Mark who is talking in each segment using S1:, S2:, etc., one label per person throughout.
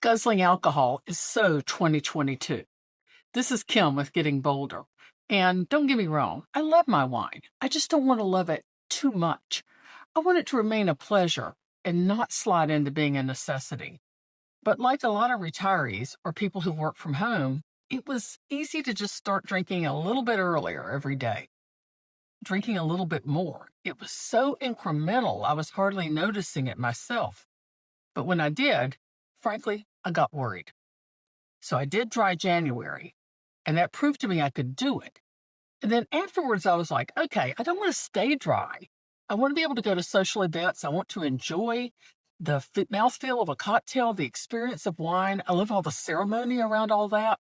S1: Guzzling alcohol is so 2022. This is Kim with Getting Bolder. And don't get me wrong, I love my wine. I just don't want to love it too much. I want it to remain a pleasure and not slide into being a necessity. But like a lot of retirees or people who work from home, it was easy to just start drinking a little bit earlier every day, drinking a little bit more. It was so incremental, I was hardly noticing it myself. But when I did, frankly, I got worried. So I did dry January, and that proved to me I could do it. And then afterwards, I was like, okay, I don't want to stay dry. I want to be able to go to social events. I want to enjoy the mouthfeel of a cocktail, the experience of wine. I love all the ceremony around all that.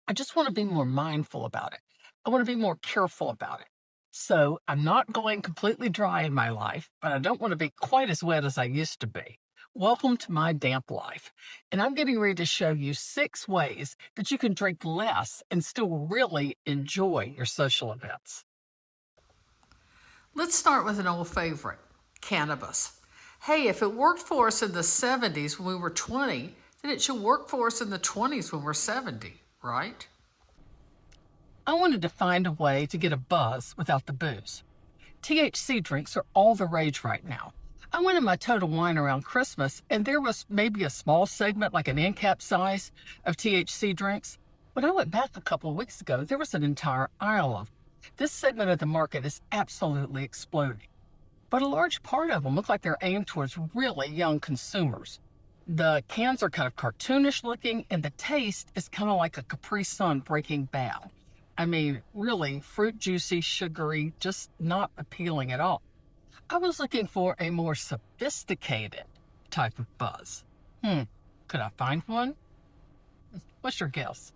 S1: I just want to be more mindful about it. I want to be more careful about it. So I'm not going completely dry in my life, but I don't want to be quite as wet as I used to be. Welcome to my damp life. And I'm getting ready to show you 6 ways that you can drink less and still really enjoy your social events. Let's start with an old favorite, cannabis. Hey, if it worked for us in the 70s when we were 20, then it should work for us in the 20s when we're 70, right? I wanted to find a way to get a buzz without the booze. THC drinks are all the rage right now. I went in my Total Wine around Christmas, and there was maybe a small segment, like an end cap size, of THC drinks. When I went back a couple of weeks ago, there was an entire aisle of them. This segment of the market is absolutely exploding. But a large part of them look like they're aimed towards really young consumers. The cans are kind of cartoonish looking, and the taste is kind of like a Capri Sun Breaking Bad. I mean, really fruit juicy, sugary, just not appealing at all. I was looking for a more sophisticated type of buzz. Could I find one? What's your guess?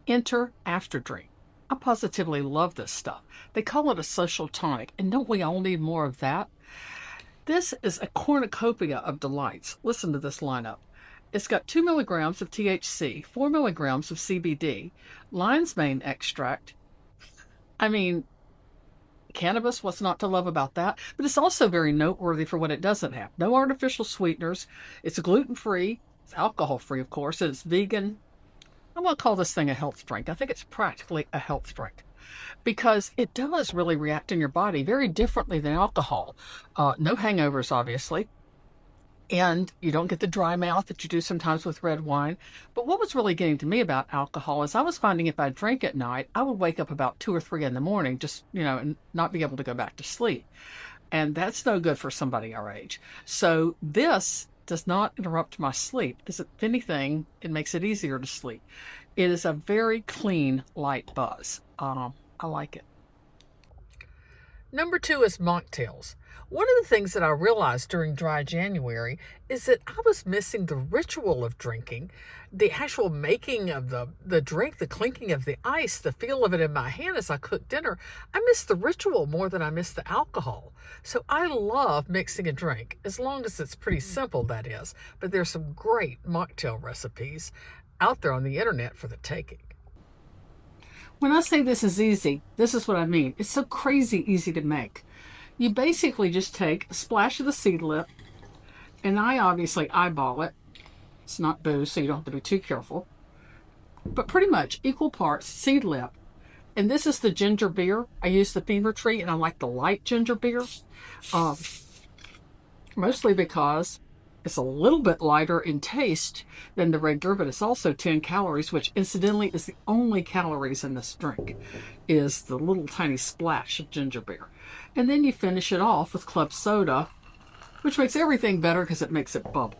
S1: Enter Afterdrink. I positively love this stuff. They call it a social tonic, and don't we all need more of that? This is a cornucopia of delights. Listen to this lineup. It's got 2 milligrams of THC, 4 milligrams of CBD, lion's mane extract. I mean, cannabis, what's not to love about that? But it's also very noteworthy for what it doesn't have. No artificial sweeteners. It's gluten-free. It's alcohol-free, of course, and it's vegan. I'm going to call this thing a health drink. I think it's practically a health drink because it does really react in your body very differently than alcohol. No hangovers, obviously. And you don't get the dry mouth that you do sometimes with red wine. But what was really getting to me about alcohol is I was finding if I drank at night, I would wake up about 2 or 3 in the morning, just, and not be able to go back to sleep. And that's no good for somebody our age. So this does not interrupt my sleep. If anything, it makes it easier to sleep. It is a very clean, light buzz. I like it. Number 2 is Mocktails. One of the things that I realized during dry January is that I was missing the ritual of drinking, the actual making of the drink, the clinking of the ice, the feel of it in my hand as I cooked dinner. I miss the ritual more than I miss the alcohol. So I love mixing a drink, as long as it's pretty simple, that is. But there's some great mocktail recipes out there on the internet for the taking. When I say this is easy, this is what I mean. It's so crazy easy to make. You basically just take a splash of the seed lip, and I obviously eyeball it. It's not booze, so you don't have to be too careful. But pretty much equal parts seed lip. And this is the ginger beer. I use the Fever Tree, and I like the light ginger beer. Mostly because it's a little bit lighter in taste than the regular, but it's also 10 calories, which incidentally is the only calories in this drink, is the little tiny splash of ginger beer. And then you finish it off with club soda, which makes everything better because it makes it bubble.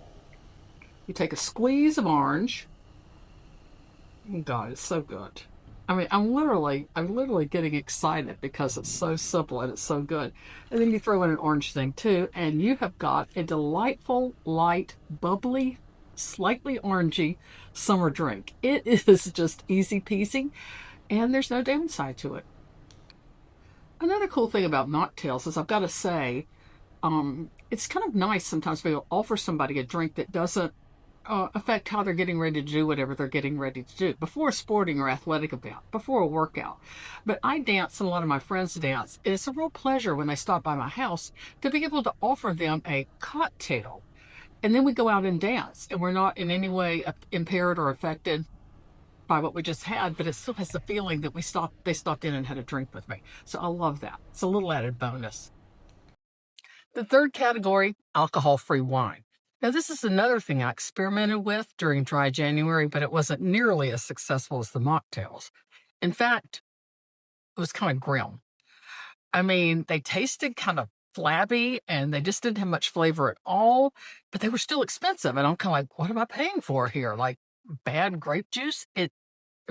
S1: You take a squeeze of orange. Oh God, it's so good. I mean, I'm literally getting excited because it's so simple and it's so good. And then you throw in an orange thing too, and you have got a delightful, light, bubbly, slightly orangey summer drink. It is just easy peasy, and there's no downside to it. Another cool thing about mocktails is I've got to say, it's kind of nice sometimes to be able to offer somebody a drink that doesn't affect how they're getting ready to do whatever they're getting ready to do before a sporting or athletic event, before a workout. But I dance and a lot of my friends dance. It's a real pleasure when they stop by my house to be able to offer them a cocktail And then we go out and dance, and we're not in any way impaired or affected by what we just had, but it still has the feeling that they stopped in and had a drink with me. So I love that. It's a little added bonus. The third category, alcohol-free wine. Now, this is another thing I experimented with during dry January, but it wasn't nearly as successful as the mocktails. In fact, it was kind of grim. I mean, they tasted kind of flabby and they just didn't have much flavor at all, but they were still expensive. And I'm kind of like, what am I paying for here? Like bad grape juice? If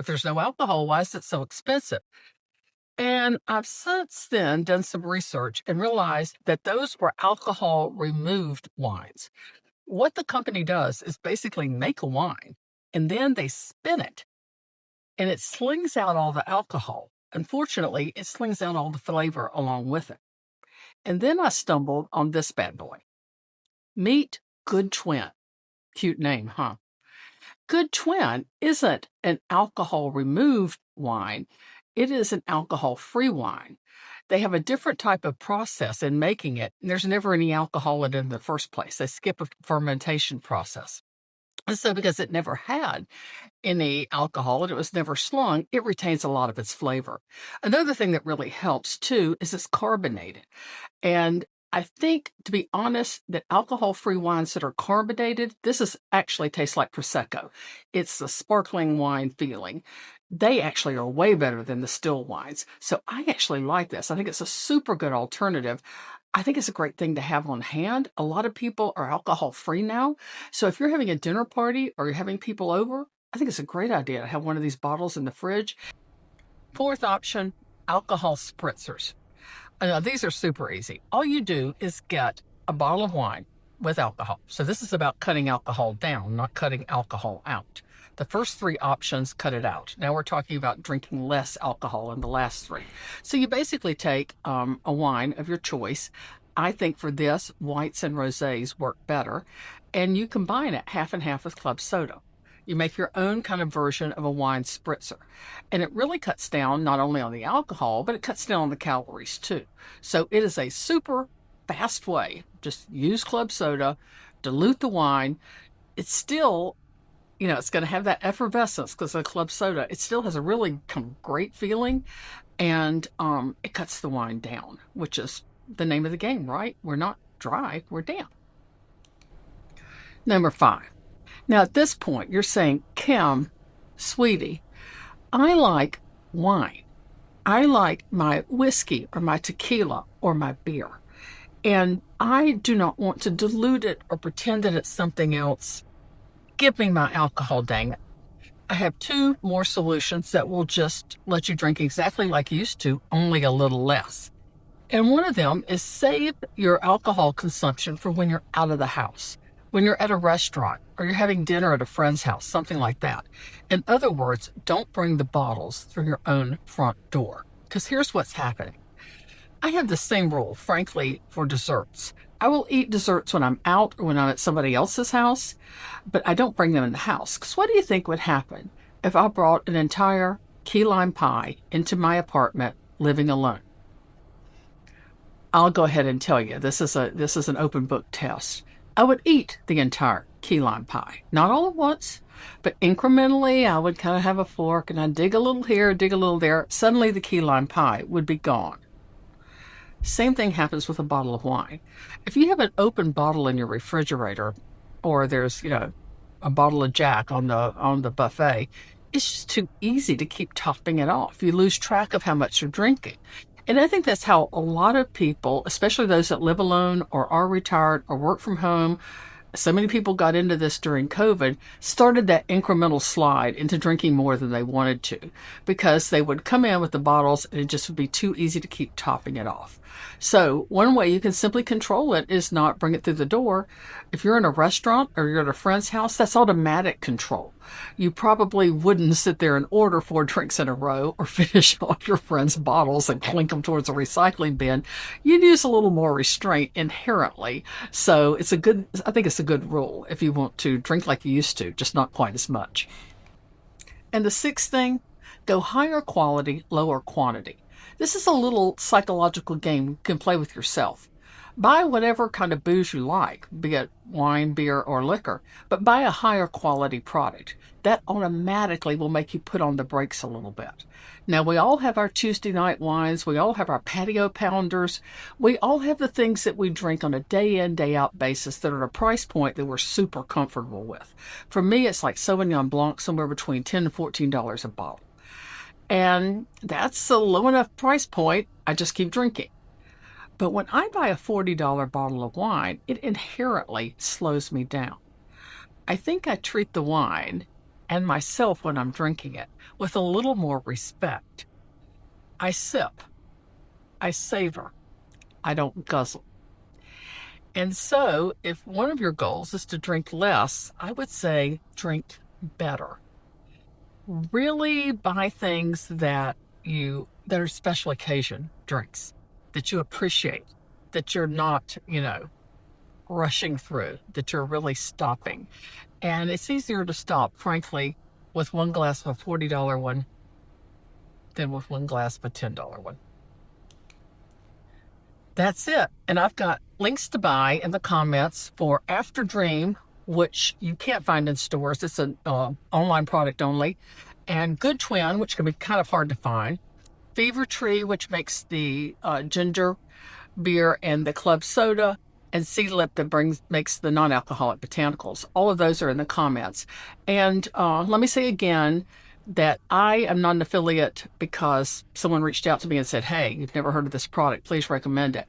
S1: there's no alcohol, why is it so expensive? And I've since then done some research and realized that those were alcohol removed wines. What the company does is basically make a wine and then they spin it and it slings out all the alcohol. Unfortunately, it slings out all the flavor along with it. And then I stumbled on this bad boy. Meet Good Twin. Cute name, huh? Good Twin isn't an alcohol removed wine. It is an alcohol-free wine. They have a different type of process in making it. And there's never any alcohol in it in the first place. They skip a fermentation process. And so because it never had any alcohol and it was never slung, it retains a lot of its flavor. Another thing that really helps too is it's carbonated. And I think, to be honest, that alcohol-free wines that are carbonated, actually tastes like Prosecco. It's the sparkling wine feeling. They actually are way better than the still wines. So I actually like this. I think it's a super good alternative. I think it's a great thing to have on hand. A lot of people are alcohol-free now. So if you're having a dinner party or you're having people over, I think it's a great idea to have one of these bottles in the fridge. Fourth option, alcohol spritzers. These are super easy. All you do is get a bottle of wine with alcohol. So this is about cutting alcohol down, not cutting alcohol out. The first three options cut it out. Now we're talking about drinking less alcohol in the last three. So you basically take a wine of your choice. I think for this, whites and rosés work better. And you combine it half and half with club soda. You make your own kind of version of a wine spritzer. And it really cuts down not only on the alcohol, but it cuts down on the calories too. So it is a super fast way. Just use club soda, dilute the wine. It's still, it's going to have that effervescence because of club soda. It still has a really kind of great feeling. And it cuts the wine down, which is the name of the game, right? We're not dry, we're down. Number 5. Now, at this point, you're saying, Kim, sweetie, I like wine. I like my whiskey or my tequila or my beer. And I do not want to dilute it or pretend that it's something else. Give me my alcohol, dang it. I have 2 more solutions that will just let you drink exactly like you used to, only a little less. And one of them is save your alcohol consumption for when you're out of the house. When you're at a restaurant or you're having dinner at a friend's house, something like that. In other words, don't bring the bottles through your own front door. Because here's what's happening. I have the same rule, frankly, for desserts. I will eat desserts when I'm out or when I'm at somebody else's house, but I don't bring them in the house. Because what do you think would happen if I brought an entire key lime pie into my apartment living alone? I'll go ahead and tell you, this is an open book test. I would eat the entire key lime pie. Not all at once, but incrementally. I would kind of have a fork and I'd dig a little here, dig a little there. Suddenly the key lime pie would be gone. Same thing happens with a bottle of wine. If you have an open bottle in your refrigerator, or there's, a bottle of Jack on the buffet, it's just too easy to keep topping it off. You lose track of how much you're drinking. And I think that's how a lot of people, especially those that live alone or are retired or work from home, so many people got into this during COVID, started that incremental slide into drinking more than they wanted to, because they would come in with the bottles and it just would be too easy to keep topping it off. So one way you can simply control it is not bring it through the door. If you're in a restaurant or you're at a friend's house, that's automatic control. You probably wouldn't sit there and order 4 drinks in a row or finish all your friends' bottles and clink them towards a recycling bin. You'd use a little more restraint inherently. So I think it's a good rule if you want to drink like you used to, just not quite as much. And the 6th thing, go higher quality, lower quantity. This is a little psychological game you can play with yourself. Buy whatever kind of booze you like, be it wine, beer, or liquor, but buy a higher quality product. That automatically will make you put on the brakes a little bit. Now, we all have our Tuesday night wines. We all have our patio pounders. We all have the things that we drink on a day in, day out basis that are at a price point that we're super comfortable with. For me, it's like Sauvignon Blanc, somewhere between $10 and $14 a bottle. And that's a low enough price point. I just keep drinking. But when I buy a $40 bottle of wine, it inherently slows me down. I think I treat the wine and myself when I'm drinking it with a little more respect. I sip, I savor, I don't guzzle. And so, if one of your goals is to drink less, I would say drink better. Really buy things that are special occasion drinks that you appreciate, that you're not, rushing through, that you're really stopping. And it's easier to stop, frankly, with one glass of a $40 one than with one glass of a $10 one. That's it. And I've got links to buy in the comments for After Dream, which you can't find in stores. It's an online product only. And Good Twin, which can be kind of hard to find. Fever Tree, which makes the ginger beer and the club soda. And Sea Lip that makes the non-alcoholic botanicals. All of those are in the comments. And let me say again that I am not an affiliate because someone reached out to me and said, hey, you've never heard of this product, please recommend it.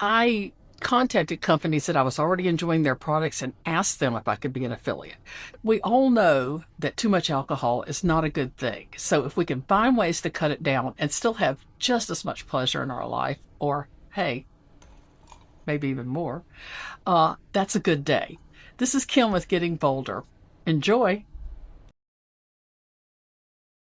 S1: I contacted companies that I was already enjoying their products and asked them if I could be an affiliate. We all know that too much alcohol is not a good thing. So if we can find ways to cut it down and still have just as much pleasure in our life, or hey, maybe even more, that's a good day. This is Kim with Getting Bolder. Enjoy.